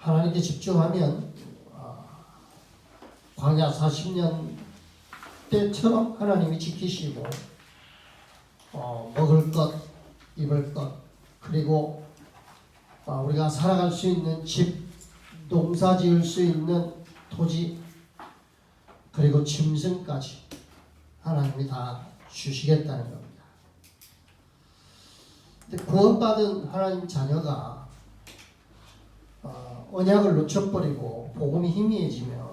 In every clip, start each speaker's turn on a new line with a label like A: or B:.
A: 하나님께 집중하면 광야 40년 때처럼 하나님이 지키시고 먹을 것, 입을 것, 그리고 우리가 살아갈 수 있는 집, 농사 지을 수 있는 토지, 그리고 짐승까지 하나님이 다 주시겠다는 겁니다. 근데 구원받은 하나님 자녀가 언약을 놓쳐버리고 복음이 희미해지면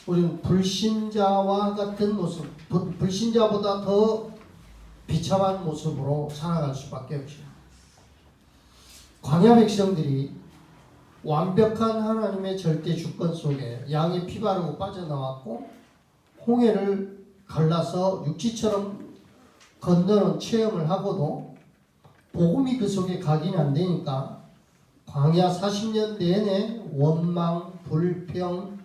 A: 우리는 불신자와 같은 모습, 불신자보다 더 비참한 모습으로 살아갈 수밖에 없죠. 광야 백성들이 완벽한 하나님의 절대 주권 속에 양이 피 바르고 빠져나왔고 홍해를 갈라서 육지처럼 건너는 체험을 하고도 복음이 그 속에 각인이 안 되니까 광야 40년 내내 원망, 불평,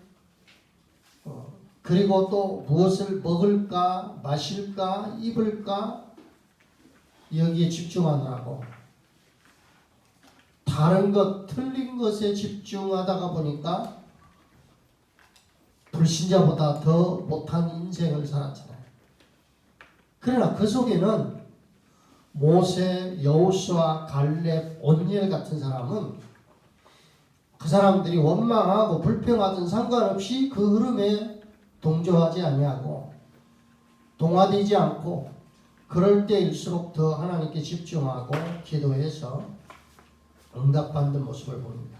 A: 그리고 또 무엇을 먹을까, 마실까, 입을까 여기에 집중하느라고 다른 것, 틀린 것에 집중하다가 보니까 불신자보다 더 못한 인생을 살았잖아요. 그러나 그 속에는 모세, 여호수아, 갈렙, 온니엘 같은 사람은 그 사람들이 원망하고 불평하든 상관없이 그 흐름에 동조하지 아니하고 동화되지 않고 그럴 때일수록 더 하나님께 집중하고 기도해서 응답받는 모습을 봅니다.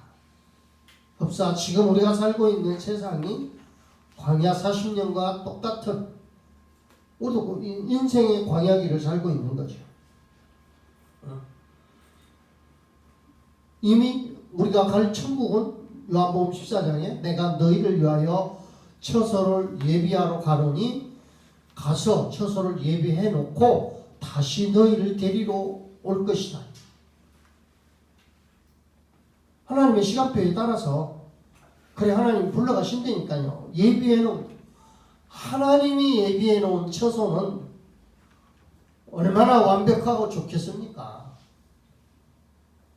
A: 흡사 지금 우리가 살고 있는 세상이 광야 40년과 똑같은 우리도 인생의 광야기를 살고 있는 거죠. 이미 우리가 갈 천국은 요한복음 14장에 내가 너희를 위하여 처소를 예비하러 가노니 가서 처소를 예비해 놓고 다시 너희를 데리러 올 것이다. 하나님의 시간표에 따라서 그래 하나님이 불러가신다니까요. 예비해 놓은 하나님이 예비해 놓은 처소는 얼마나 완벽하고 좋겠습니까?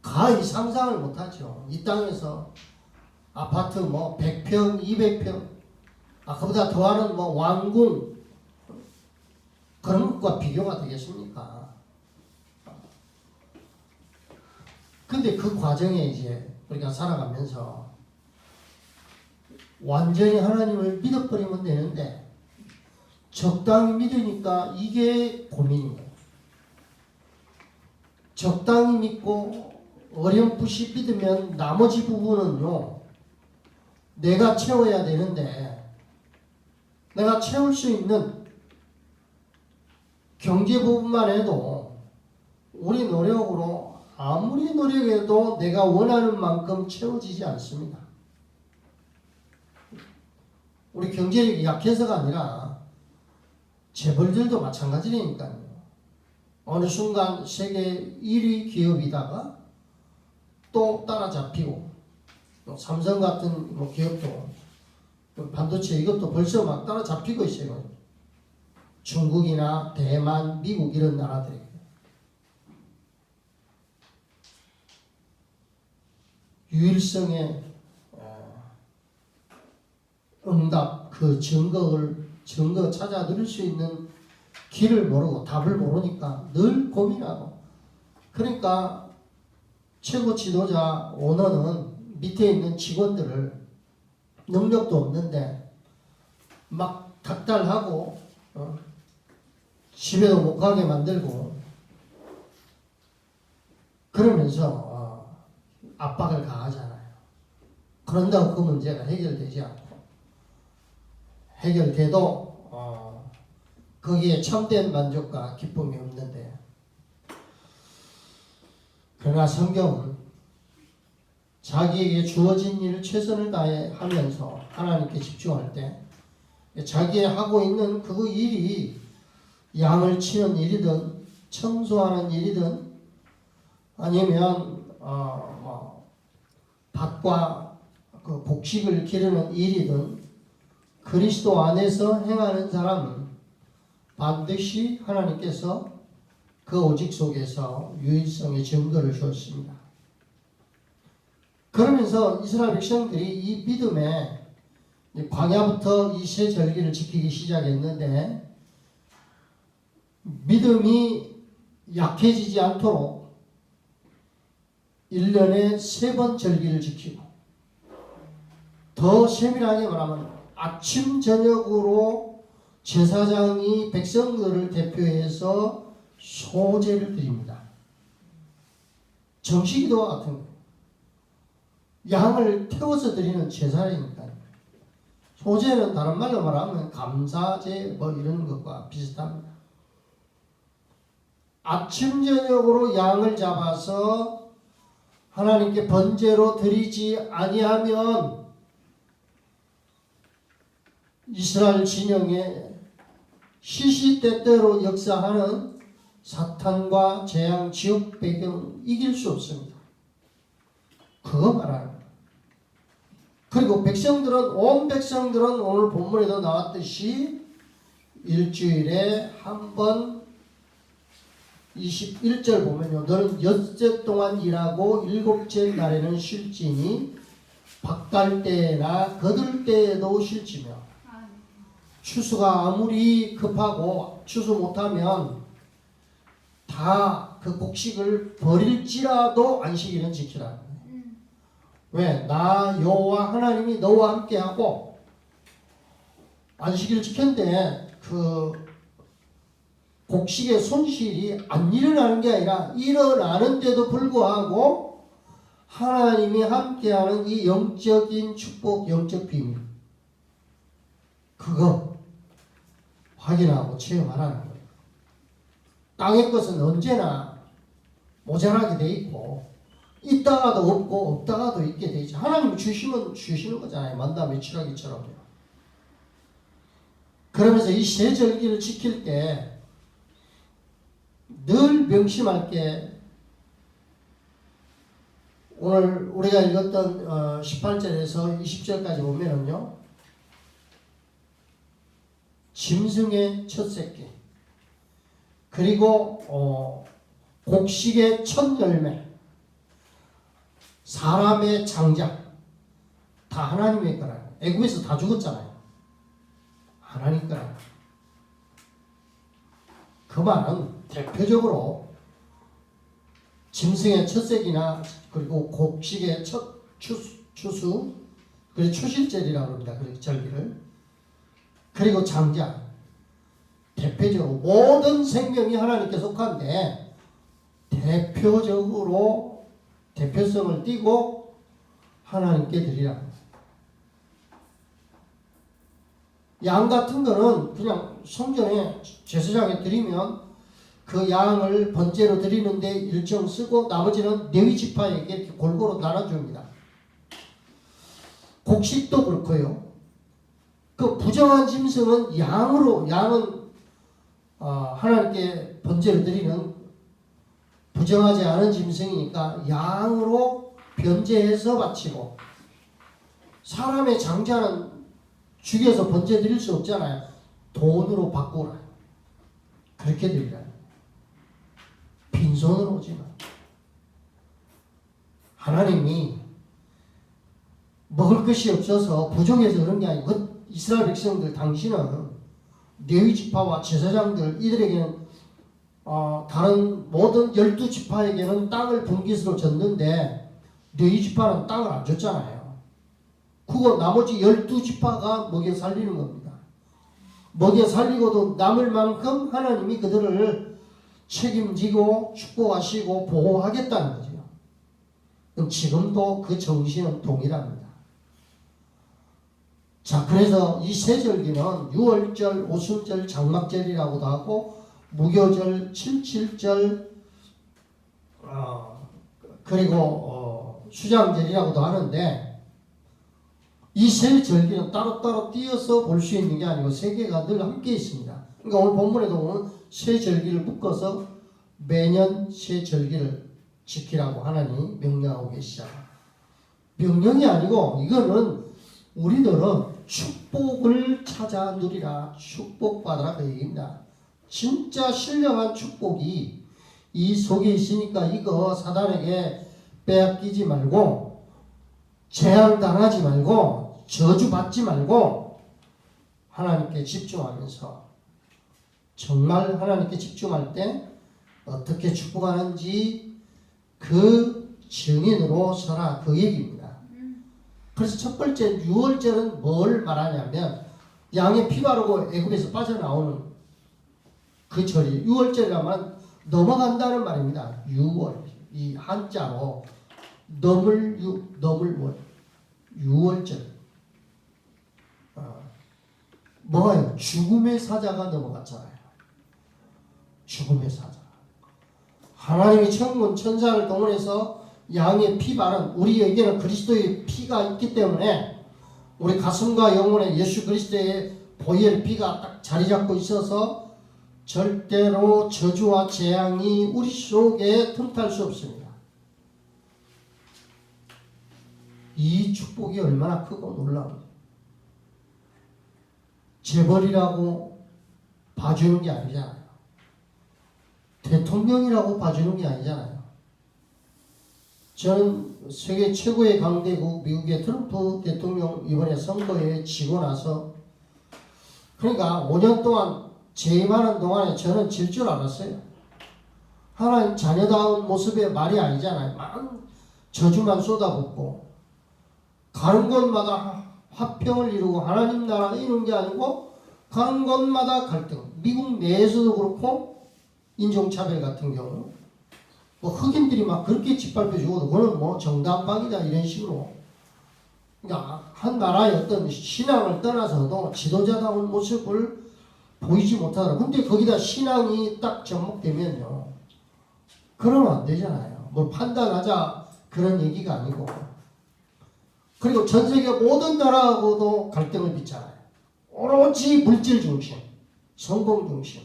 A: 가히 상상을 못하죠. 이 땅에서 아파트 100평, 200평, 그보다 더하는 왕궁 그런 것과 비교가 되겠습니까? 근데 그 과정에 이제 우리가 살아가면서 완전히 하나님을 믿어버리면 되는데 적당히 믿으니까 이게 고민인 거예요. 적당히 믿고 어렴풋이 믿으면 나머지 부분은요 내가 채워야 되는데 내가 채울 수 있는 경제 부분만 해도 우리 노력으로 아무리 노력해도 내가 원하는 만큼 채워지지 않습니다. 우리 경제력이 약해서가 아니라 재벌들도 마찬가지라니까요. 어느 순간 세계 1위 기업이다가 또 따라잡히고 삼성 같은 기업도 반도체 이것도 벌써 막 따라잡히고 있어요. 중국이나 대만, 미국 이런 나라들이. 유일성의 응답, 그 증거 찾아 누릴 수 있는 길을 모르고 답을 모르니까 늘 고민하고. 그러니까 최고 지도자 오너는 밑에 있는 직원들을 능력도 없는데 막 닥달하고 집에도 못 가게 만들고 그러면서 압박을 가하잖아요. 그런다고 그 문제가 해결되지 않고 해결돼도 거기에 참된 만족과 기쁨이 없는데 그러나 성경은 자기에게 주어진 일을 최선을 다해 하면서 하나님께 집중할 때 자기의 하고 있는 그 일이 양을 치는 일이든 청소하는 일이든 아니면 밭과 그 곡식을 기르는 일이든 그리스도 안에서 행하는 사람은 반드시 하나님께서 그 오직 속에서 유일성의 증거를 주었습니다. 그러면서 이스라엘 백성들이 이 믿음에 광야부터 이 세 절기를 지키기 시작했는데 믿음이 약해지지 않도록 1년에 3번 절기를 지키고 더 세밀하게 말하면 아침 저녁으로 제사장이 백성들을 대표해서 소제를 드립니다. 정식기도와 같은 거예요. 양을 태워서 드리는 제사니까요. 소제는 다른 말로 말하면 감사제 뭐 이런 것과 비슷합니다. 아침 저녁으로 양을 잡아서 하나님께 번제로 드리지 아니하면 이스라엘 진영에 시시때때로 역사하는 사탄과 재앙 지옥 배경을 이길 수 없습니다. 그거 말하는 거예요. 그리고 온 백성들은 오늘 본문에도 나왔듯이 일주일에 한 번 21절 보면요. 너는 엿새 동안 일하고 일곱째 날에는 쉴지니 박갈 때나 거둘 때에도 쉴지며 추수가 아무리 급하고 추수 못하면 다 그 곡식을 버릴지라도 안식일은 지키라. 왜? 나 여호와 하나님이 너와 함께하고 안식일을 지켰는데 그 곡식의 손실이 안 일어나는 게 아니라 일어나는데도 불구하고 하나님이 함께하는 이 영적인 축복, 영적 비밀 그거 확인하고 체험하라는 거예요. 땅의 것은 언제나 모자라게 돼 있고 있다가도 없고 없다가도 있게 돼 있죠. 하나님이 주시면 주시는 거잖아요. 만다 며칠하기처럼요. 그러면서 이 세 절기를 지킬 때 늘 명심할 게 오늘 우리가 읽었던 18절에서 20절까지 보면은요. 짐승의 첫 새끼 그리고 곡식의 첫 열매 사람의 장자 다 하나님의 거라. 애굽에서 다 죽었잖아요. 하나님 거라. 그 말은 대표적으로 짐승의 첫 새끼나 그리고 곡식의 첫 추수 그리고 추실절이라고 합니다. 그 절기를 그리고 장자 대표적으로 모든 생명이 하나님께 속한데 대표적으로 대표성을 띠고 하나님께 드리라. 양 같은 거는 그냥 성전에 제사장에 드리면 그 양을 번제로 드리는데 일정 쓰고 나머지는 레위 지파에게 이렇게 골고루 나눠줍니다. 곡식도 그렇고요. 그 부정한 짐승은 양은 하나님께 번제로 드리는 부정하지 않은 짐승이니까 양으로 변제해서 바치고 사람의 장자는 죽여서 번제 드릴 수 없잖아요. 돈으로 바꾸라. 그렇게 드리라. 빈손으로 오지 마. 하나님이 먹을 것이 없어서 부족해서 그런 게 아니고 이스라엘 백성들 당신은 레위 지파와 제사장들 이들에게는 다른 모든 12지파에게는 땅을 분깃으로 줬는데 레위 지파는 땅을 안 줬잖아요. 그거 나머지 12지파가 먹여 살리는 겁니다. 먹여 살리고도 남을 만큼 하나님이 그들을 책임지고 축복하시고 보호하겠다는 거죠. 그럼 지금도 그 정신은 동일합니다. 자, 그래서 이 세 절기는 유월절, 오순절, 장막절이라고도 하고 무교절, 칠칠절, 그리고 수장절이라고도 하는데 이 세 절기는 따로따로 띄어서 볼 수 있는 게 아니고 세 개가 늘 함께 있습니다. 그러니까 오늘 본문에도 보면 세 절기를 묶어서 매년 세 절기를 지키라고 하나님 명령하고 계시잖아요. 명령이 아니고 이거는 우리들은 축복을 찾아 누리라, 축복받아라 그 얘기입니다. 진짜 신령한 축복이 이 속에 있으니까 이거 사단에게 빼앗기지 말고 재앙당하지 말고 저주받지 말고 하나님께 집중하면서 정말 하나님께 집중할 때 어떻게 축복하는지 그 증인으로 서라, 그 얘기입니다. 그래서 첫 번째 유월절은 뭘 말하냐면 양의 피 바르고 애굽에서 빠져나오는 그 절이 유월절이라면 넘어간다는 말입니다. 유월, 이 한자로 넘을 월, 유월절. 뭐가요? 죽음의 사자가 넘어갔잖아요. 죽음의 사자. 하나님이 천군 천사를 동원해서 양의 피 바른, 우리에게는 그리스도의 피가 있기 때문에 우리 가슴과 영혼에 예수 그리스도의 보혈 피가 딱 자리 잡고 있어서 절대로 저주와 재앙이 우리 속에 틈탈 수 없습니다. 이 축복이 얼마나 크고 놀라운지. 재벌이라고 봐주는 게 아니잖아요. 대통령이라고 봐주는 게 아니잖아요. 저는 세계 최고의 강대국 미국의 트럼프 대통령 이번에 선거에 지고 나서 그러니까 5년 동안 재임하는 동안에 저는 질 줄 알았어요. 하나님 자녀다운 모습의 말이 아니잖아요. 막 저주만 쏟아붓고 가는 곳마다 화평을 이루고 하나님 나라 이루는 게 아니고 가는 곳마다 갈등. 미국 내에서도 그렇고 인종차별 같은 경우 뭐 흑인들이 막 그렇게 짓밟혀 주고도 그거는 뭐 정당방위다 이런 식으로. 그러니까 한 나라의 어떤 신앙을 떠나서도 지도자다운 모습을 보이지 못하더라. 근데 거기다 신앙이 딱 접목되면요, 그러면 안 되잖아요. 뭘 판단하자 그런 얘기가 아니고. 그리고 전 세계 모든 나라하고도 갈등을 빚잖아요. 오로지 물질 중심, 성공 중심.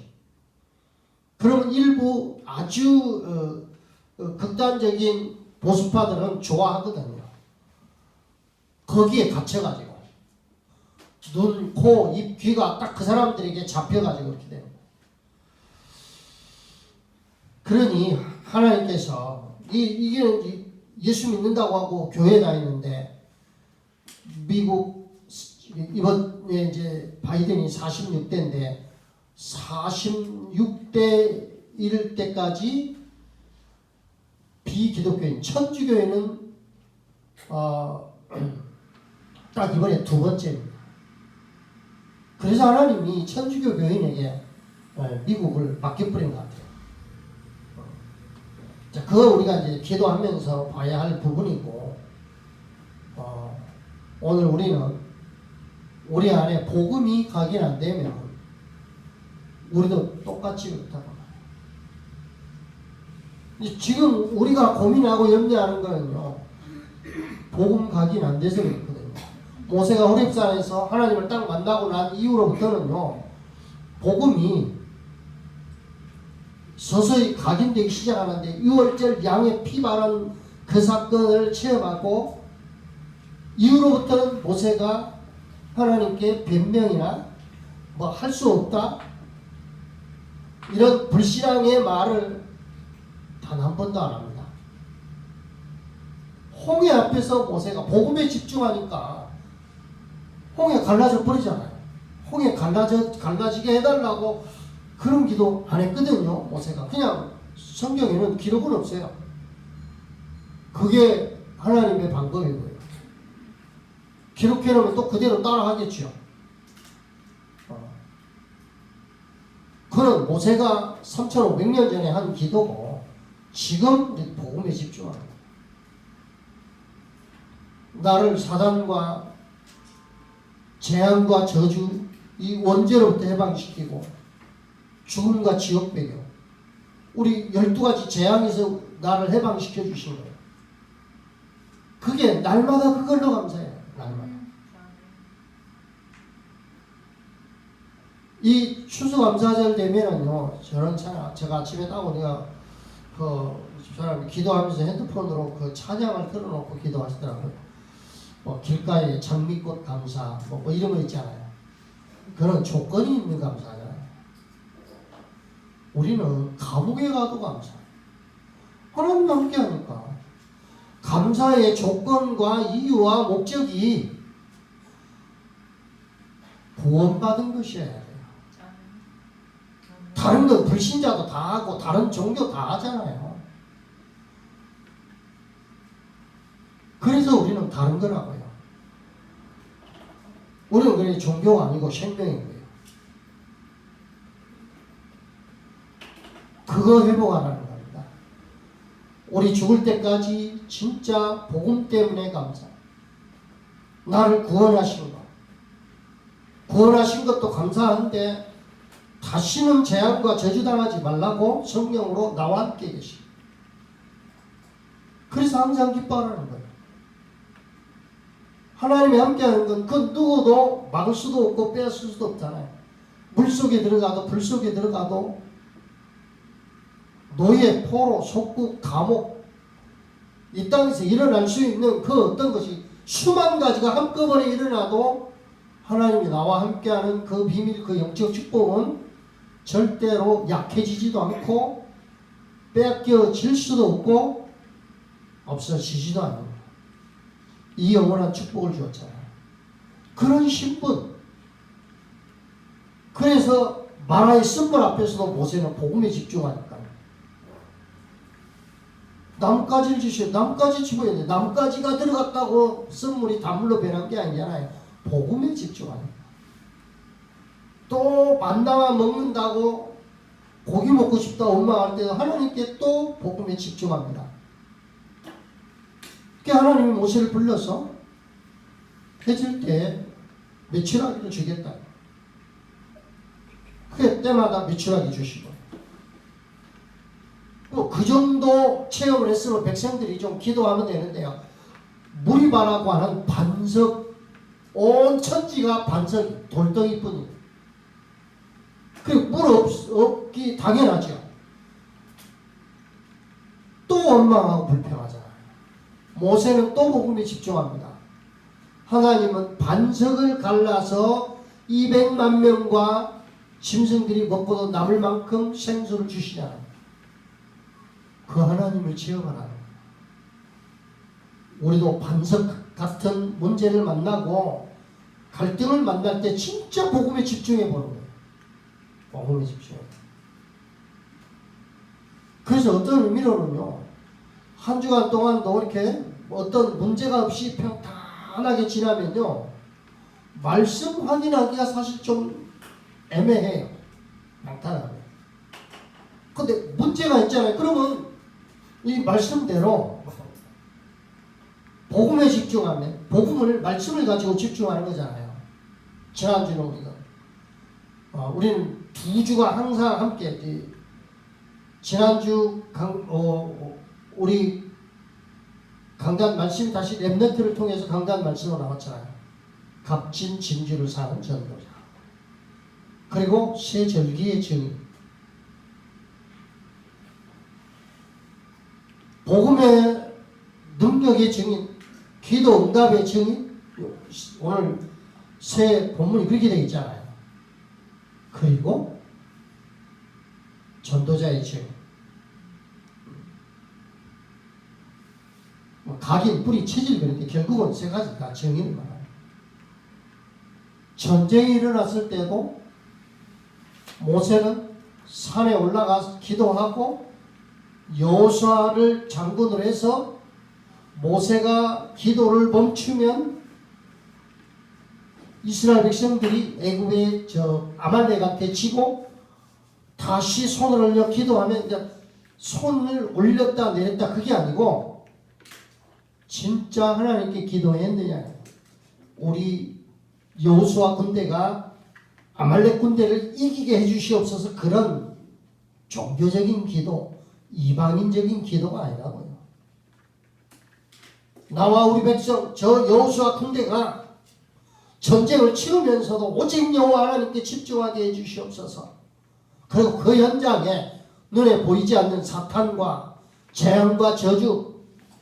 A: 그러면 일부 아주 극단적인 보수파들은 좋아하거든요. 거기에 갇혀가지고 눈, 코, 입, 귀가 딱 그 사람들에게 잡혀가지고 그렇게 됩니다. 그러니 하나님께서 이게 예수 믿는다고 하고 교회 다니는데 미국 이번에 이제 바이든이 46대인데 46대 일 때까지 비기독교인 천주교회는 딱 이번에 두 번째입니다. 그래서 하나님이 천주교 교인에게 미국을 맡겨버린 것 같아요. 자, 그거 우리가 이제 기도하면서 봐야 할 부분이고, 오늘 우리는 우리 안에 복음이 각인안되면 우리도 똑같이 그렇다고 말해요. 지금 우리가 고민하고 염려하는 거는요, 복음 각인 안 돼서 그렇거든요. 모세가 호렙산에서 하나님을 딱 만나고 난 이후로부터는요, 복음이 서서히 각인되기 시작하는데, 유월절 양의 피 바른 그 사건을 체험하고 이후로부터는 모세가 하나님께 변명이나 뭐 할 수 없다 이런 불신앙의 말을 단 한 번도 안 합니다. 홍해 앞에서 모세가 복음에 집중하니까 홍해 갈라져 버리잖아요. 홍해 갈라지게 해달라고 그런 기도 안 했거든요. 모세가 그냥 성경에는 기록은 없어요. 그게 하나님의 방법이고요. 기록해놓으면 또 그대로 따라하겠죠. 그는 모세가 3,500년 전에 한 기도고 지금 복음에 집중하는 거예요. 나를 사단과 재앙과 저주 이 원죄로부터 해방시키고 죽음과 지옥 배경 우리 12가지 재앙에서 나를 해방시켜 주신 거예요. 그게 날마다 그걸로 감사해요. 날마다. 이 추수감사절 되면은요, 저는 제가 아침에 딱 우리가 사람이 기도하면서 핸드폰으로 그 찬양을 틀어놓고 기도하시더라고요. 뭐 길가에 장미꽃 감사, 뭐 이런 거 있잖아요. 그런 조건이 있는 감사잖아요. 우리는 감옥에 가도 감사. 하나님과 함께 하니까 감사의 조건과 이유와 목적이 구원받은 것이어야 돼요. 다른 건 불신자도 다 하고 다른 종교 다 하잖아요. 그래서 우리는 다른 거라고요. 우리는 그냥 종교가 아니고 생명인 거예요. 그거 회복하라는 겁니다. 우리 죽을 때까지 진짜 복음 때문에 감사. 나를 구원하신 것. 구원하신 것도 감사한데 다시는 재앙과 저주당하지 말라고 성령으로 나와 함께 계십니다. 그래서 항상 기뻐하라는 거예요. 하나님이 함께하는 건 그 누구도 막을 수도 없고 빼앗을 수도 없잖아요. 물속에 들어가도 불속에 들어가도 노예, 포로, 속국, 감옥 이 땅에서 일어날 수 있는 그 어떤 것이 수만 가지가 한꺼번에 일어나도 하나님이 나와 함께하는 그 비밀, 그 영적 축복은 절대로 약해지지도 않고 뺏겨질 수도 없고 없어지지도 않습니다. 이 영원한 축복을 주었잖아요. 그런 신분. 그래서 마라의 쓴물 앞에서도 모세는 복음에 집중하니까. 나뭇가지를 주셔. 나뭇가지 집어야 돼. 나뭇가지가 들어갔다고 쓴물이 단물로 변한 게 아니잖아요. 복음에 집중하니까. 또 만나만 먹는다고 고기 먹고 싶다고 원망할 때도 하나님께 또 복음에 집중합니다. 그러니까 하나님이 모세를 불러서 해질 때 메추라기를 주겠다. 그 때마다 메추라기 주시고 그 정도 체험을 했으면 백성들이 좀 기도하면 되는데요. 무리바라고 하는 반석, 온 천지가 반석 돌덩이뿐입니다. 물 없기 당연하죠. 또 원망하고 불평하잖아요. 모세는 또 복음에 집중합니다. 하나님은 반석을 갈라서 200만 명과 짐승들이 먹고도 남을 만큼 생수를 주시잖아요. 그 하나님을 체험하라는 거예요. 우리도 반석 같은 문제를 만나고 갈등을 만날 때 진짜 복음에 집중해 보는 거예요. 복음에 집중해. 그래서 어떤 의미로는요, 한 주간 동안도 이렇게 어떤 문제가 없이 평탄하게 지나면요, 말씀 확인하기가 사실 좀 애매해요. 평탄하게. 근데 문제가 있잖아요. 그러면 이 말씀대로 복음에 집중하면, 복음을, 말씀을 가지고 집중하는 거잖아요. 지난주는 우리는 2주가 항상 함께, 지난주 우리 강단 말씀이 다시 랩넌트를 통해서 강단 말씀으로 나왔잖아요. 값진 진주를 사는 전도자. 그리고 새 절기의 증인. 복음의 능력의 증인, 기도 응답의 증인. 오늘 새 본문이 그렇게 되어 있잖아요. 그리고 전도자의 증인. 각인, 뿌리, 체질 그런데 결국은 세 가지 다 증인을 말해요. 전쟁이 일어났을 때도 모세는 산에 올라가서 기도하고 여호수아를 장군으로 해서 모세가 기도를 멈추면 이스라엘 백성들이 애굽의 아말렉한테 지고 다시 손을 올려 기도하면 이제 손을 올렸다 내렸다 그게 아니고 진짜 하나님께 기도했느냐. 우리 여호수아 군대가 아말렉 군대를 이기게 해주시옵소서. 그런 종교적인 기도, 이방인적인 기도가 아니라고요. 나와 우리 백성, 저 여호수아 군대가 전쟁을 치르면서도 오직 여호와 하나님께 집중하게 해주시옵소서. 그리고 그 현장에 눈에 보이지 않는 사탄과 재앙과 저주,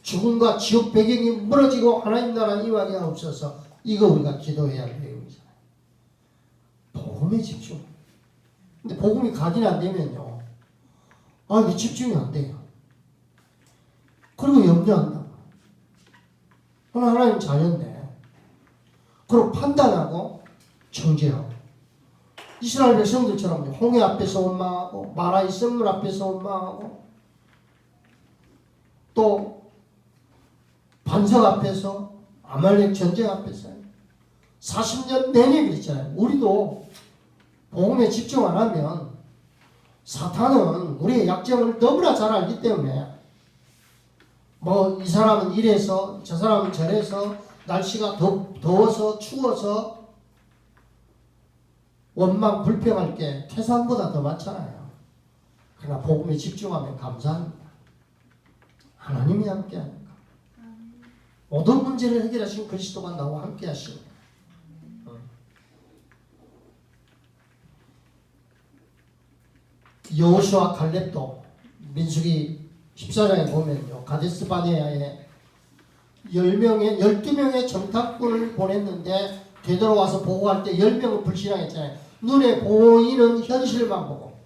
A: 죽음과 지옥 배경이 무너지고 하나님 나라 임하게 하옵소서. 이거 우리가 기도해야 할 내용이잖아요. 복음에 집중. 근데 복음이 각인 안 되면요, 이게 집중이 안 돼요. 그리고 염려한다. 하나님 자녀인데 그리고 판단하고 정죄하고 이스라엘 백성들처럼 홍해 앞에서 원망하고 마라의 샘물 앞에서 원망하고 또 반석 앞에서 아말렉 전쟁 앞에서 40년 내내 그랬잖아요. 우리도 복음에 집중 안 하면 사탄은 우리의 약점을 너무나 잘 알기 때문에 뭐 이 사람은 이래서 저 사람은 저래서 날씨가 더워서 추워서 원망 불평할 게 태산보다 더 많잖아요. 그러나 복음에 집중하면 감사합니다. 하나님이 함께하니까 모든 문제를 해결하신 그리스도가 나와 함께하시고 여호수아 갈렙도 민수기 14장에 보면요. 가데스 바네아에 12명의 정탐꾼을 보냈는데 되돌아와서 보고할 때 10명은 불신앙했잖아요. 눈에 보이는 현실만 보고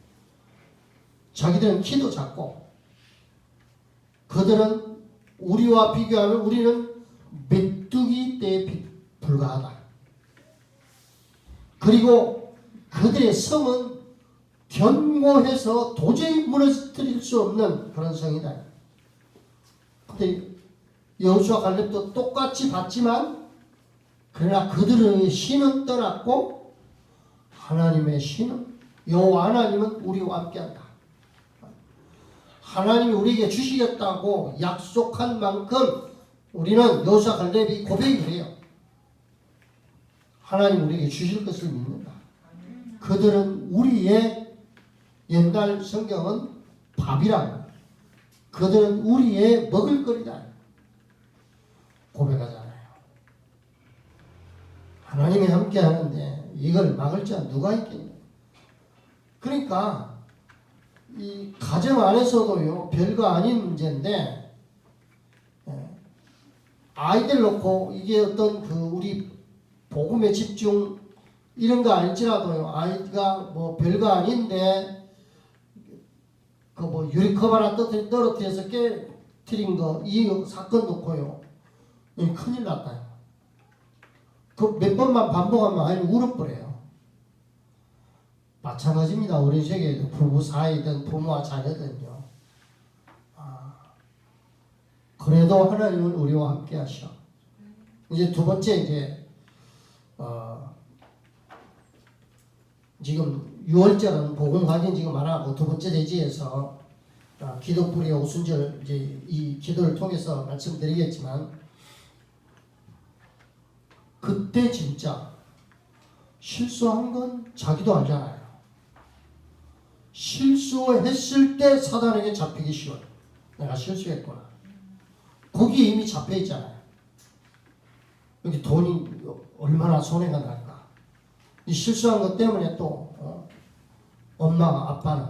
A: 자기들은 키도 작고 그들은 우리와 비교하면 우리는 메뚜기 떼에 불과하다. 그리고 그들의 성은 견고해서 도저히 무너뜨릴 수 없는 그런 성이다. 근데 여호수아 갈렙도 똑같이 봤지만 그러나 그들의 신은 떠났고 하나님의 신은 여호와 하나님은 우리와 함께한다. 하나님이 우리에게 주시겠다고 약속한 만큼 우리는 여호수아 갈렙이 고백을 해요. 하나님 우리에게 주실 것을 믿는다. 그들은 우리의 옛날 성경은 밥이라 그들은 우리의 먹을거리다 고백하잖아요. 하나님이 함께 하는데 이걸 막을 자 누가 있겠냐. 그러니까 이 가정 안에서도요 별거 아닌 문제인데 아이들 놓고 이게 어떤 그 우리 복음에 집중 이런 거 아닐지라도요 아이가 뭐 별거 아닌데 그 뭐 유리컵 하나 떨어뜨려서 깨트린 거 이 사건 놓고요 큰일 났다. 그 몇 번만 반복하면 아이는 울어버려요. 마찬가지입니다. 우리 세계에도 부부 사이든 부모와 자녀든요. 그래도 하나님은 우리와 함께 하셔. 이제 두 번째 이제 지금 6월절은 복음 확인 지금 안 하고 두 번째 대지에서 기도 뿌리 오순절 이제 이 기도를 통해서 말씀드리겠지만 그때 진짜 실수한 건 자기도 알잖아요. 실수했을 때 사단에게 잡히기 쉬워요. 내가 실수했구나. 거기에 이미 잡혀 있잖아요. 여기 돈이 얼마나 손해가 날까. 이 실수한 것 때문에 또 엄마가 아빠는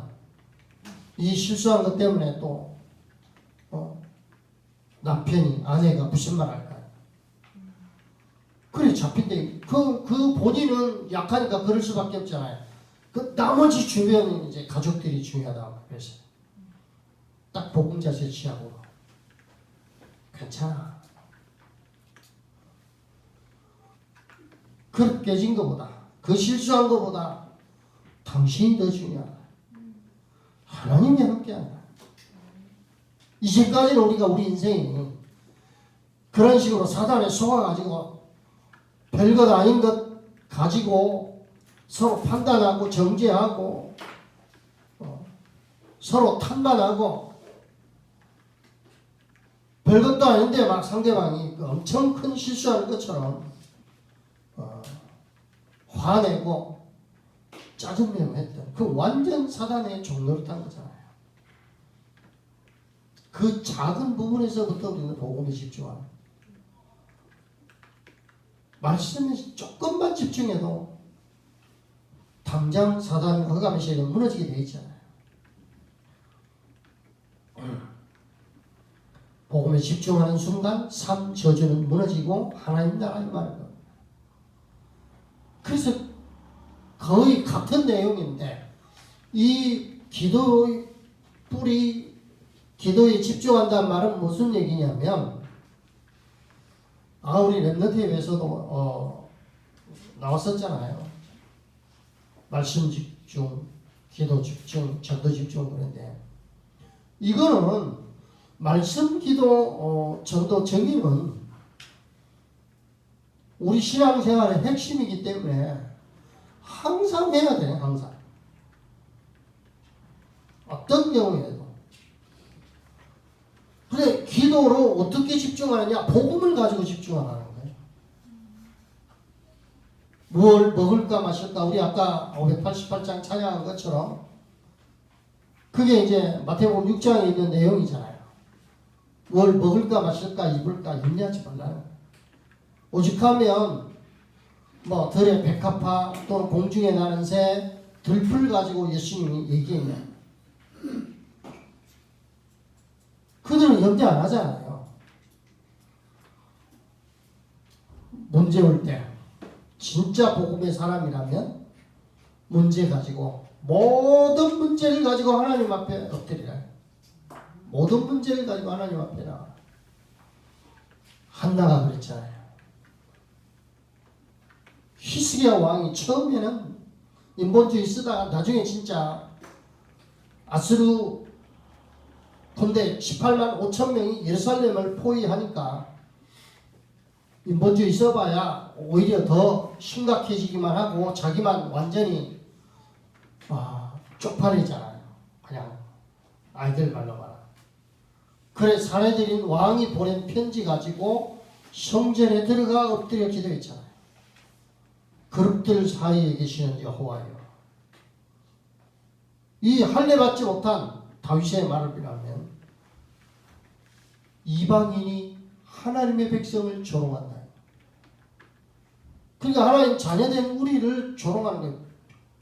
A: 이 실수한 것 때문에 또 남편이 아내가 무슨 말 할까요? 그래 잡힌데 그 본인은 약하니까 그럴 수밖에 없잖아요. 그 나머지 주변은 이제 가족들이 중요하다. 그래서 딱 복음 자세 취하고 괜찮아. 그 깨진 것보다 그 실수한 것보다 당신이 더 중요하다. 하나님이 함께한다. 이제까지는 우리 인생이 그런 식으로 사단에 속아가지고 별것 아닌 것 가지고 서로 판단하고 정죄하고 서로 탄반하고 별것도 아닌데 막 상대방이 엄청 큰 실수하는 것처럼 화내고 짜증내고 했던 그 완전 사단의 종노릇한 거잖아요. 그 작은 부분에서부터 우리는 복음에 집중하는 말씀에 조금만 집중해도 당장 사단과 흑암의 세력은 무너지게 되어 있잖아요. 복음에 집중하는 순간 삶 저주는 무너지고 하나님 나라에 임하는 겁니다. 그래서 거의 같은 내용인데 이 기도의 뿌리 기도에 집중한다는 말은 무슨 얘기냐면 우리 랩넌트 예배에서도 나왔었잖아요. 말씀 집중, 기도 집중, 전도 집중. 그런데 이거는 말씀, 기도, 전도, 정의는 우리 신앙생활의 핵심이기 때문에 항상 해야 돼요. 항상. 어떤 경우에도. 그래, 기도로 어떻게 집중하느냐? 복음을 가지고 집중하는 거예요. 뭘 먹을까 마실까? 우리 아까 588장 찬양한 것처럼 그게 이제 마태복음 6장에 있는 내용이잖아요. 뭘 먹을까 마실까 입을까 염려하지 말라는 거예요. 오직하면 뭐 들의 백합화 또는 공중에 나는 새 들풀 가지고 예수님이 얘기했냐. 그들은 염려 안 하잖아요. 문제 올 때 진짜 복음의 사람이라면 문제 가지고 모든 문제를 가지고 하나님 앞에 엎드리라. 모든 문제를 가지고 하나님 앞에 나와. 한나가 그랬잖아요. 히스기야 왕이 처음에는 인본주의 쓰다가 나중에 진짜 아수르 군대 18만 5천 명이 예루살렘을 포위하니까 인본주의 써봐야 오히려 더 심각해지기만 하고 자기만 완전히 쪽팔리잖아요. 그냥 아이들 말로 말하. 그래 사내들인 왕이 보낸 편지 가지고 성전에 들어가 엎드려 기도했잖아요. 그룹들 사이에 계시는 여호와여, 이 할례 받지 못한 다윗의 말을 비하면 이방인이 하나님의 백성을 조롱한다. 그러니까 하나님 자녀된 우리를 조롱하는 거예요.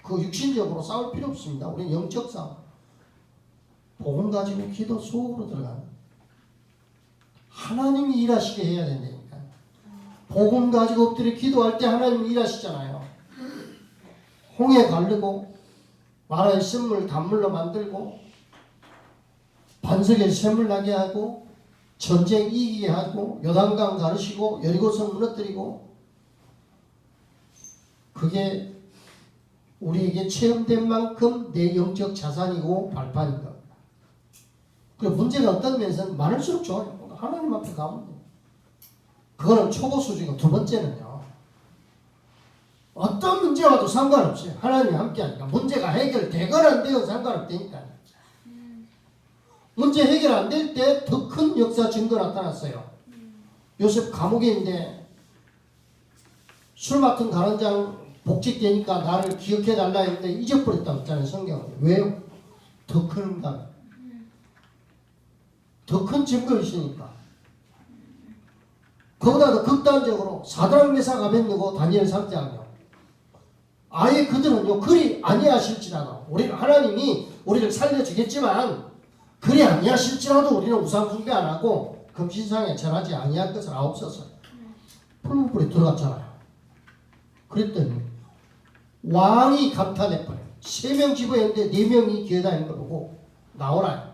A: 그 육신적으로 싸울 필요 없습니다. 우리는 영적 싸움. 복음 가지고 기도 속으로 들어가는. 하나님이 일하시게 해야 된다니까. 복음 가지고 엎드려 기도할 때 하나님이 일하시잖아요. 홍해 가르고 마라의 쓴물 단물로 만들고 반석에 샘물 나게 하고 전쟁 이기게 하고 요단강 가르시고 여리고성 무너뜨리고, 그게 우리에게 체험된 만큼 내 영적 자산이고 발판인 겁니다. 그리고 문제가 어떤 면에서는 많을수록 좋아요. 하나님 앞에 가면 돼요. 그거는 초보 수준이고, 두 번째는요, 어떤 문제 와도 상관없어요. 하나님이 함께하니까. 문제가 해결되거나 안 되건 상관없다니까요. 문제 해결 안 될 때 더 큰 역사 증거 나타났어요. 요셉 감옥에 있는데 술 맡은 가론장 복직되니까 나를 기억해달라 했는데 잊어버렸다고 했잖아요. 성경은. 왜요? 더 큰 응답. 더 큰 증거 있으니까. 그보다 더 극단적으로 사드락 메삭 아벳느고 다니엘 3장이요. 아예 그들은요, 그리 아니하실지라도 하나님이 우리를 살려주겠지만 그리 아니하실지라도 우리는 우상 숭배 안 하고 금신상에 절하지 아니할 것을 아옵소서. 풀무불에 들어갔잖아요. 그랬더니 왕이 감탄해버려요. 3명 집어했는데 4명이 기어다니는 걸 보고 나오라요.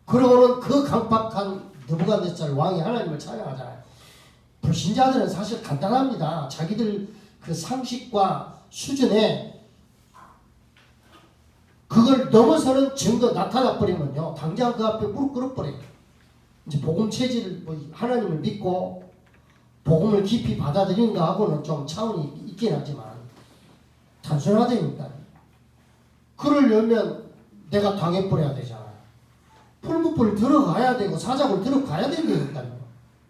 A: 그러고는 그 강팍한 느부갓네살 왕이 하나님을 찬양하잖아요. 불신자들은 사실 간단합니다. 자기들 그 상식과 수준에 그걸 넘어서는 증거 나타나 버리면요, 당장 그 앞에 무릎 꿇어 버려요. 이제 복음 체질을 하나님을 믿고 복음을 깊이 받아들이는 거하고는 좀 차원이 있긴 하지만 단순하다니까. 그러려면 내가 당해버려야 되잖아요. 풀무불 들어가야 되고 사자굴 들어가야 된다니까요.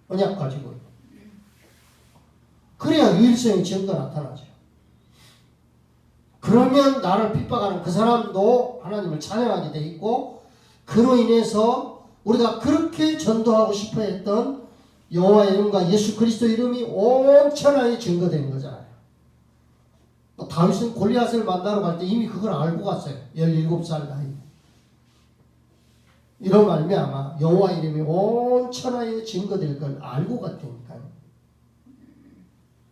A: 언약 가지고. 그래야 유일성의 증거 나타나죠. 그러면 나를 핍박하는 그 사람도 하나님을 찬양하게 돼 있고, 그로 인해서 우리가 그렇게 전도하고 싶어 했던 여호와의 이름과 예수 그리스도 이름이 온 천하에 증거되는 거잖아요. 다윗은 골리앗을 만나러 갈 때 이미 그걸 알고 갔어요. 17살 나이. 이런 말미암아 여호와 이름이 온 천하에 증거될 걸 알고 갔다니까요.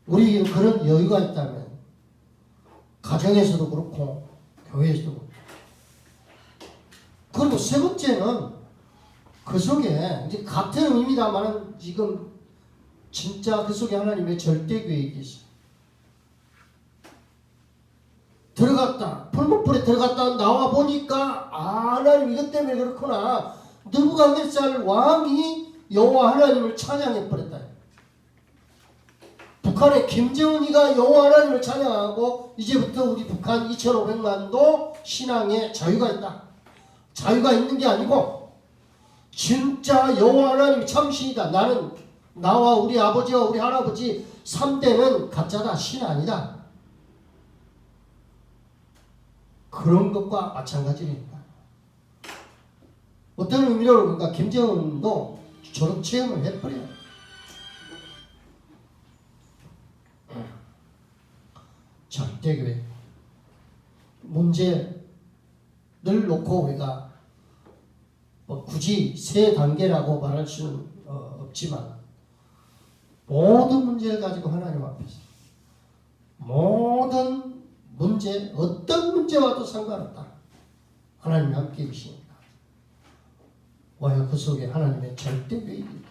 A: 우리에게 그런 여유가 있다면 가정에서도 그렇고 교회에서도 그렇고. 그리고 세 번째는 그 속에 이제 같은 의미다만은 지금 진짜 그 속에 하나님의 절대 계획이 있어요. 들어갔다. 풀무불에 들어갔다 나와 보니까 하나님 이것 때문에 그렇구나. 느부갓네살 왕이 여호와 하나님을 찬양해 버렸다. 북한의 김정은이가 여호와 하나님을 찬양하고 이제부터 우리 북한 2,500만도 신앙에 자유가 있다. 자유가 있는 게 아니고 진짜 여호와 하나님이 참신이다. 나와 우리 아버지와 우리 할아버지 3대는 가짜다. 신 아니다. 그런 것과 마찬가지입니다. 어떤 의미로 그러니까 김정은도 저런 체험을 해버려요. 절대교회 문제를 놓고 우리가 굳이 세 단계라고 말할 수는 없지만 모든 문제를 가지고 하나님 앞에서 모든 문제 어떤 문제와도 상관없다. 하나님이 함께 계시니까 와요. 그 속에 하나님의 절대 계획입니다.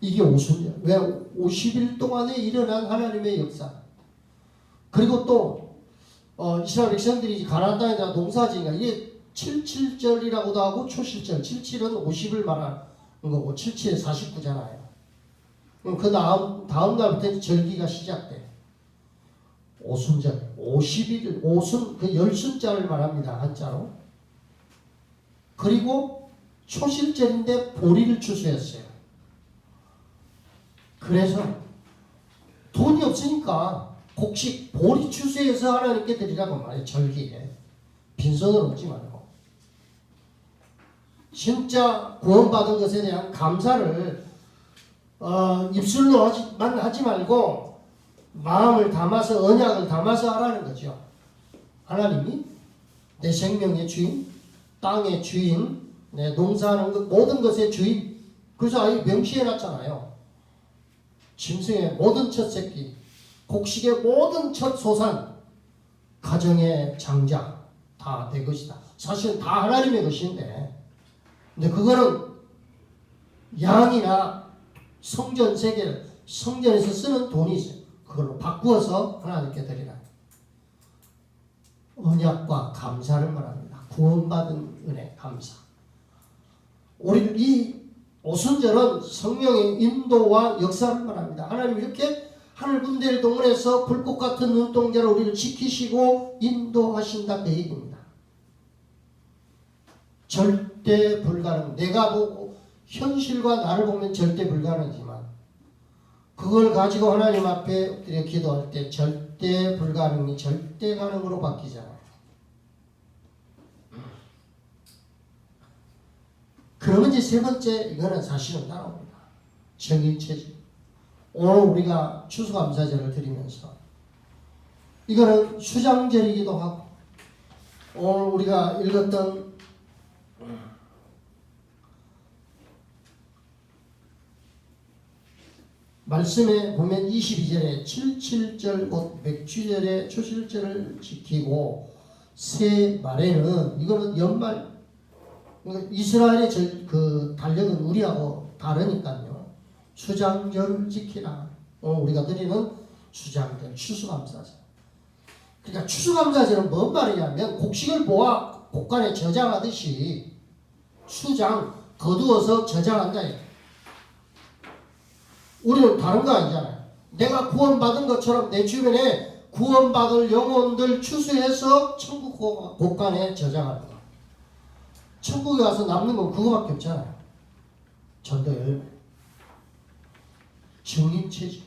A: 이게 오순절. 왜 50일 동안에 일어난 하나님의 역사. 그리고 또 이스라엘 백성들이 가나안 땅에다가 농사지니까 이게 77절이라고도 하고 초실절. 77은 50을 말하는 거고 77에 49잖아요. 그 다음 날부터 절기가 시작돼. 오순절. 50일 오순 그 열순자를 말합니다. 한자로. 그리고 초실절인데 보리를 추수했어요. 그래서 돈이 없으니까 곡식 보리 추수해서 하나님께 드리라고 말해요. 절기에 빈손으로 오지 말고 진짜 구원받은 것에 대한 감사를 입술로만 하지 말고 마음을 담아서 언약을 담아서 하라는 거죠. 하나님이 내 생명의 주인, 땅의 주인, 내 농사하는 것 모든 것의 주인. 그래서 아예 명시해놨잖아요. 짐승의 모든 첫 새끼, 곡식의 모든 첫 소산, 가정의 장자 다 내 것이다. 사실 다 하나님의 것인데, 근데 그거는 양이나 성전 세계를 성전에서 쓰는 돈이 있어요. 그걸로 바꾸어서 하나님께 드리라. 언약과 감사를 말합니다. 구원받은 은혜, 감사. 우리 이 오순절은 성령의 인도와 역사를 말합니다. 하나님 이렇게 하늘 군대를 동원해서 불꽃 같은 눈동자로 우리를 지키시고 인도하신다 그 얘기입니다. 절대 불가능. 내가 보고 현실과 나를 보면 절대 불가능이지만 그걸 가지고 하나님 앞에 엎드려 기도할 때 절대 불가능이 절대 가능으로 바뀌잖아요. 그러면 이제 세 번째 이거는 사실은 따라옵니다. 정인체질. 오늘 우리가 추수감사절을 드리면서 이거는 수장절이기도 하고 오늘 우리가 읽었던 말씀에 보면 22절에 77절 곧 맥주절에 초실절을 지키고 새 말에는 이거는 연말 이스라엘의 그 달력은 우리하고 다르니까요. 수장절을 지키라. 우리가 드리는 수장절, 추수감사절. 그러니까 추수감사절은 뭔 말이냐면 곡식을 모아 곡간에 저장하듯이 수장, 거두어서 저장한다. 우리는 다른 거 아니잖아요. 내가 구원받은 것처럼 내 주변에 구원받을 영혼들 추수해서 천국 곡간에 저장하는 거. 천국에 가서 남는 건 그거밖에 없잖아요. 전도 열매. 정인체질.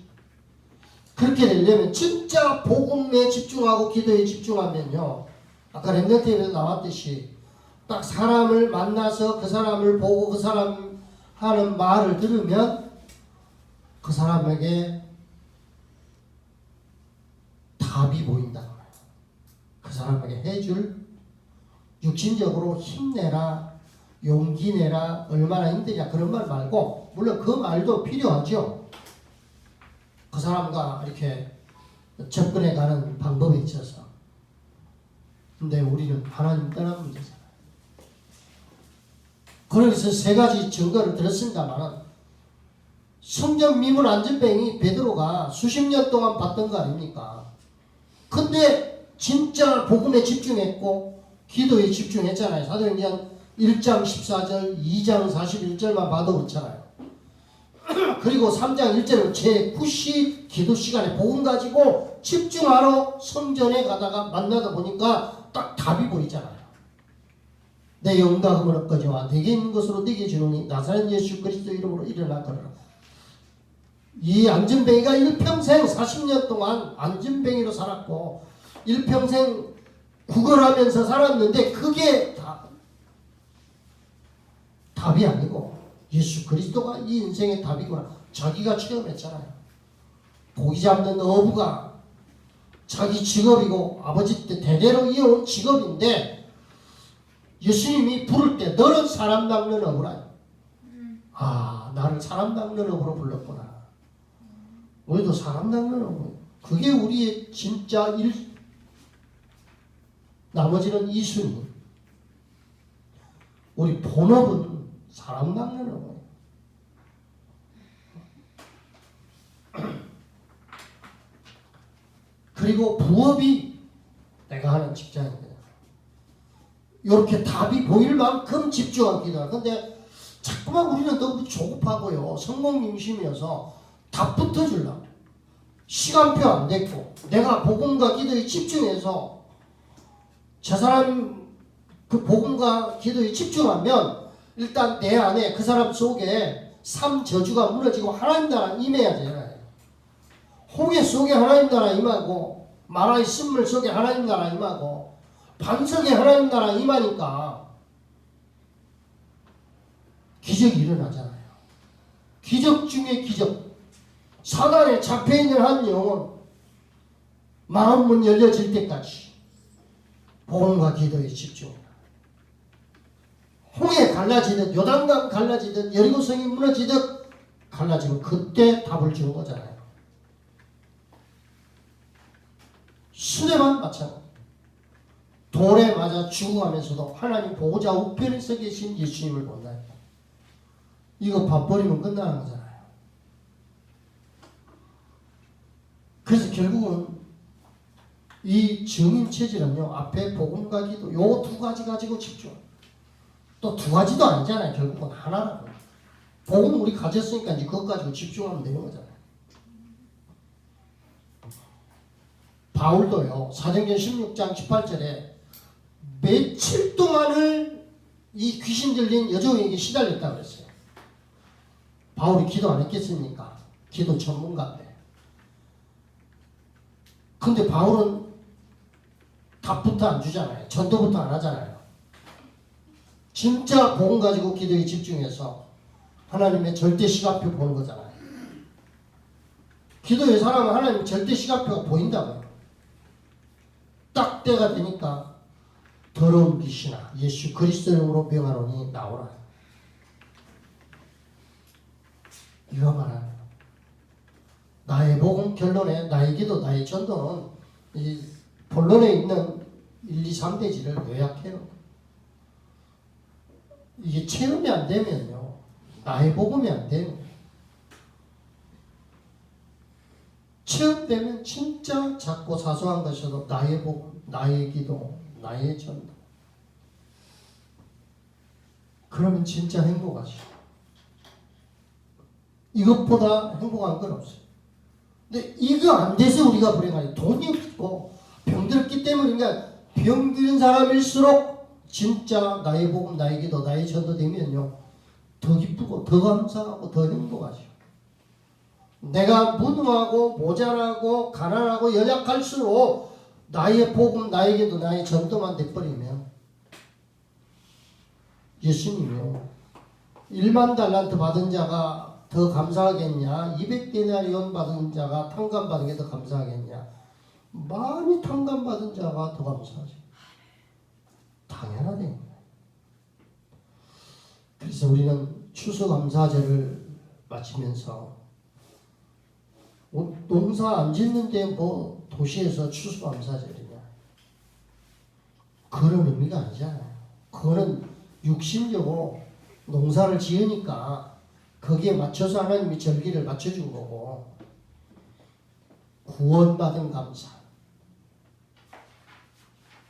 A: 그렇게 되려면 진짜 복음에 집중하고 기도에 집중하면요. 아까 렘넌트에서 나왔듯이 딱 사람을 만나서 그 사람을 보고 그 사람 하는 말을 들으면 그 사람에게 답이 보인다. 그 사람에게 해줄 육신적으로 힘내라, 용기 내라, 얼마나 힘드냐 그런 말 말고 물론 그 말도 필요하죠. 그 사람과 이렇게 접근해 가는 방법에 있어서. 근데 우리는 하나님 떠난 문제잖아요. 그래서 세 가지 증거를 들었습니다만 성전 미문 안전뱅이 베드로가 수십 년 동안 봤던 거 아닙니까? 근데 진짜 복음에 집중했고 기도에 집중했잖아요. 사도행전 1장 14절, 2장 41절만 봐도 그렇잖아요. 그리고 3장 1절은 제9시 기도 시간에 복음 가지고 집중하러 성전에 가다가 만나다 보니까 딱 답이 보이잖아요. 내 영광을 얻거니와 내게 있는 것으로 내게 주노니 나사렛 예수 그리스도 이름으로 일어나 걸어라. 이 안전뱅이가 일평생 40년 동안 안전뱅이로 살았고 일평생 구걸하면서 살았는데 그게 답이 아니고 예수 그리스도가 이 인생의 답이구나. 자기가 체험했잖아요. 고기 잡는 어부가 자기 직업이고 아버지 때 대대로 이어온 직업인데 예수님이 부를 때 너는 사람 낚는 어부라. 아, 나를 사람 낚는 어부로 불렀구나. 우리도 사람 낚는 어부. 그게 우리의 진짜 나머지는 이순위. 우리 본업은 사람 낚는 어부. 그리고 부업이 내가 하는 직장입니다. 이렇게 답이 보일 만큼 집중한 기도야. 근데 자꾸만 우리는 너무 조급하고요. 성공민심이어서 답부터 주려고. 시간표 안 됐고 내가 복음과 기도에 집중해서 저 사람 그 복음과 기도에 집중하면 일단 내 안에 그 사람 속에 삶 저주가 무너지고 하나님 나라 임해야 되잖아요. 홍해 속에 하나님 나라 임하고 마라의 쓴물 속에 하나님 나라 임하고 반석에 하나님 나라 임하니까 기적이 일어나잖아요. 기적 중에 기적. 사단에 잡혀있는 한 영혼 마음문 열려질 때까지 복음과 기도에 집중해라. 홍해 갈라지듯 요단강 갈라지듯 여리고성이 무너지듯 갈라지고 그때 답을 주는 거잖아요. 수레만 마찬가지. 돌에 맞아 죽어가면서도 하나님 보호자 우편에서 계신 예수님을 본다. 이거 봐버리면 끝나는 거잖아요. 그래서 결국은 이 증인 체질은요, 앞에 복음과 기도 요 두 가지 가지고 집중. 또 두 가지도 아니잖아요. 결국은 하나라고. 복음 우리 가졌으니까 이제 그것 가지고 집중하면 되는 거잖아요. 바울도요, 사도행전 16장 18절에 며칠 동안을 이 귀신 들린 여종에게 시달렸다고 그랬어요. 바울이 기도 안 했겠습니까? 기도 전문가인데. 근데 바울은 답부터 안 주잖아요. 전도부터 안 하잖아요. 진짜 복음 가지고 기도에 집중해서 하나님의 절대 시간표 보는 거잖아요. 기도의 사람은 하나님 절대 시간표가 보인다고요. 딱 때가 되니까 더러운 빛이나 예수 그리스도 이름으로 명하노니 나오라. 이거 말하는 나의 복음 결론에 나의 기도 나의 전도는 이 본론에 있는 1, 2, 3대지를 요약해요. 이게 체험이 안 되면요, 나의 복음이 안 되면, 체험되면 진짜 작고 사소한 것이어도 나의 복음, 나의 기도, 나의 전도. 그러면 진짜 행복하죠. 이것보다 행복한 건 없어요. 근데 이거 안 돼서 우리가 불행하니 돈이 없고 병들었기 때문인가. 병든 사람일수록 진짜 나의 복음, 나의 기도, 나의 전도 되면요, 더 기쁘고 더 감사하고 더 행복하죠. 내가 무능하고 모자라고 가난하고 연약할수록 나의 복음, 나의 기도, 나의 전도만 돼버리면 예수님이요, 1만 달란트 받은 자가 더 감사하겠냐, 200데나리온 받은 자가 탕감 받은 게 더 감사하겠냐, 많이 탕감 받은 자가 더 감사하죠. 당연하네. 그래서 우리는 추수감사절을 마치면서 농사 안 짓는데 뭐 도시에서 추수감사절이냐, 그런 의미가 아니잖아요. 그거는 육신적으로 농사를 지으니까 거기에 맞춰서 하나님이 절기를 맞춰준 거고, 구원받은 감사.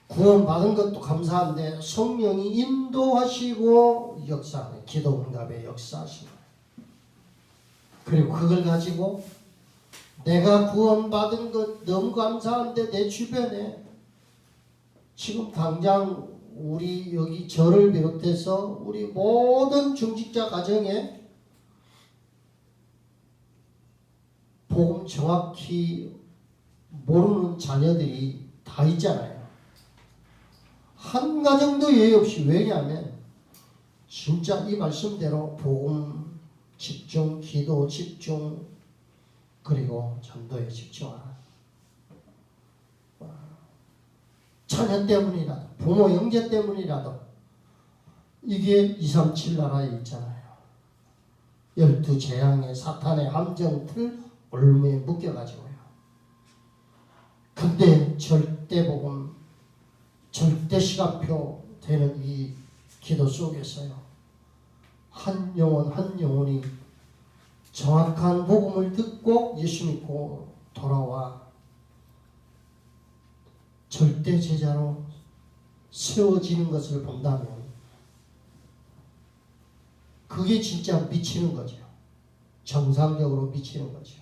A: 구원받은 것도 감사한데 성령이 인도하시고 역사하는, 기도 응답의 역사하시는 거예요. 그리고 그걸 가지고 내가 구원받은 것 너무 감사한데 내 주변에 지금 당장 우리 여기 저를 비롯해서 우리 모든 중직자 가정에 복음 정확히 모르는 자녀들이 다 있잖아요. 한 가정도 예외 없이. 왜냐하면 진짜 이 말씀대로 복음 집중, 기도 집중, 그리고 전도에 집중하라. 자녀 때문이라도, 부모 형제 때문이라도, 이게 237 나라에 있잖아요. 12재앙의 사탄의 함정틀 올무에 묶여가지고요. 근데 절대복음, 절대 시간표 되는 이 기도 속에서요, 한 영혼 한 영혼이 정확한 복음을 듣고 예수 믿고 돌아와 절대 제자로 세워지는 것을 본다면 그게 진짜 미치는 거죠. 정상적으로 미치는 거죠.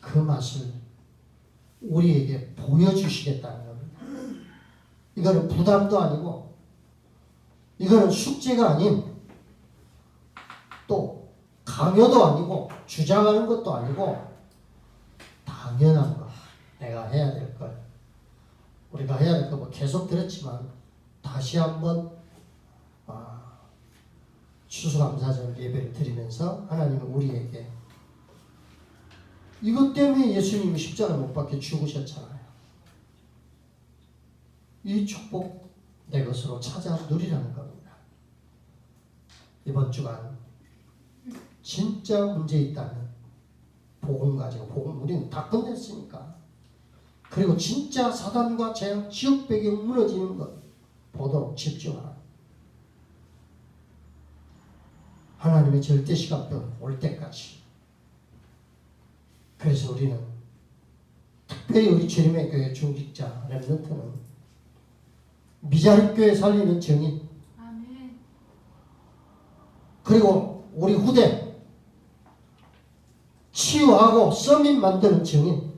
A: 그 맛을 우리에게 보여주시겠다는 겁니다. 이거는 부담도 아니고, 이거는 숙제가 아닌, 또 강요도 아니고, 주장하는 것도 아니고, 당연한 거. 내가 해야 될 걸. 우리가 해야 될 거 뭐 계속 들었지만 다시 한번 추수감사절 예배를 드리면서 하나님은 우리에게 이것 때문에 예수님이 십자가 못 박혀 죽으셨잖아요. 이 축복 내 것으로 찾아 누리라는 겁니다. 이번 주간 진짜 문제 있다면 복음 가지고, 복음 우리는 다 끝냈으니까, 그리고 진짜 사단과 재앙, 지옥 배경 무너지는 것 보도록 집중하라. 하나님의 절대 시간표 올 때까지. 그래서 우리는 특별히 우리 주님의 교회 중직자 렘넌트는 미자립 교회 살리는 정인,
B: 아멘.
A: 그리고 우리 후대 치유하고 서밋 만드는 정인,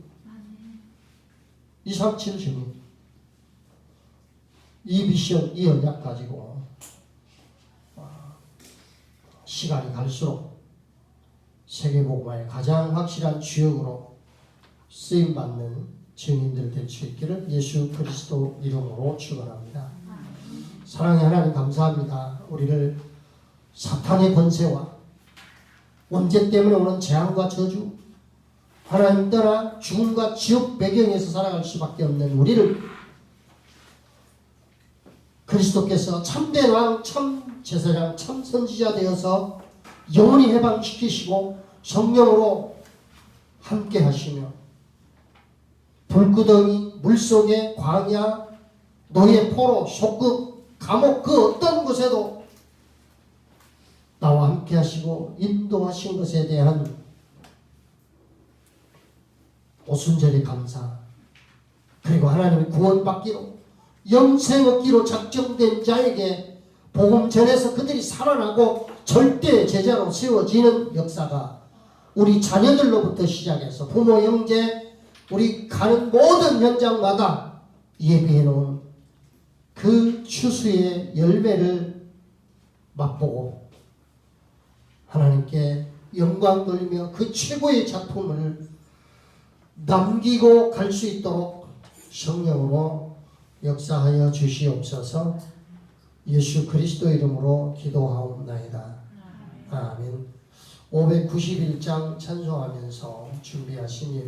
A: 237 정인, 이 미션, 이 언약 가지고 시간이 갈수록 세계복음화의 가장 확실한 주역으로 쓰임받는 증인들 될 수 있기를 예수 그리스도 이름으로 축원합니다. 사랑의 하나님 감사합니다. 우리를 사탄의 권세와 원죄 때문에 오는 재앙과 저주, 하나님 떠나 죽음과 지옥 배경에서 살아갈 수밖에 없는 우리를 그리스도께서 참된 왕, 참 제사장, 참 선지자 되어서 영원히 해방시키시고 성령으로 함께 하시며 불구덩이, 물속에, 광야, 노예, 포로, 속국, 감옥 그 어떤 곳에도 나와 함께 하시고 인도하신 것에 대한 오순절의 감사, 그리고 하나님의 구원받기로 영생 얻기로 작정된 자에게 복음 전해서 그들이 살아나고 절대 제자로 세워지는 역사가 우리 자녀들로부터 시작해서 부모, 형제, 우리 가는 모든 현장마다 예비해 놓은 그 추수의 열매를 맛보고 하나님께 영광 돌리며 그 최고의 작품을 남기고 갈 수 있도록 성령으로 역사하여 주시옵소서. 예수 그리스도 이름으로 기도하옵나이다. 아멘. 591장 찬송하면서 준비하신 예물